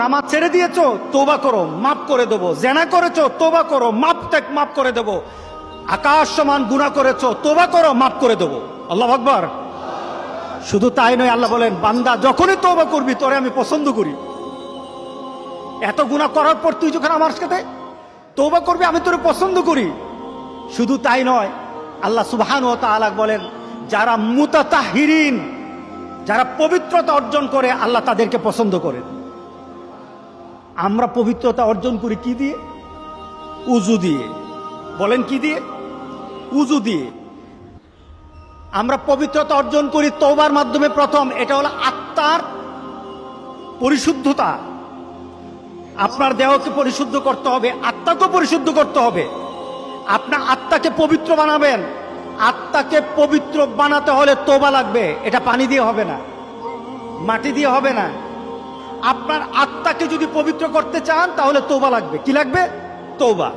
নামাজ ছেড়ে দিয়েছো, তওবা করো, মাফ করে দেবো। জেনা করেছো, তওবা করো, মাফ করে দেবো। আকাশ সমান গুনাহ করেছো, তওবা করো, মাফ করে দেবো। আল্লাহু আকবার। শুধু তাই নয়, আল্লাহ বলেন, বান্দা যখনই তওবা করবি তোরে আমি পছন্দ করি। এত গুনাহ করার পর তুই যখন আমার সাথে তওবা করবি, আমি তোরে পছন্দ করি। শুধু তাই নয়, আল্লাহ সুবহানাহু ওয়া তাআলা বলেন, যারা মুতাতাহহিরিন, যারা পবিত্রতা অর্জন করে, আল্লাহ তাদেরকে পছন্দ করেন। আমরা পবিত্রতা অর্জন করি কি দিয়ে? উযু দিয়ে। বলেন কি দিয়ে? উযু দিয়ে। আমরা পবিত্রতা অর্জন করি তওবার মাধ্যমে। প্রথম, এটা হলো আত্মার পরিশুদ্ধতা। আপনার দেহকে পরিশুদ্ধ করতে হবে, আত্মাকে পরিশুদ্ধ করতে হবে। আপনার আত্মাকে পবিত্র বানাবেন। আত্মাকে পবিত্র বানাতে হলে তওবা লাগবে। এটা পানি দিয়ে হবে না, মাটি দিয়ে হবে না। আপনার আত্মাকে যদি পবিত্র করতে চান তাহলে তওবা লাগবে। কি লাগবে? তওবা।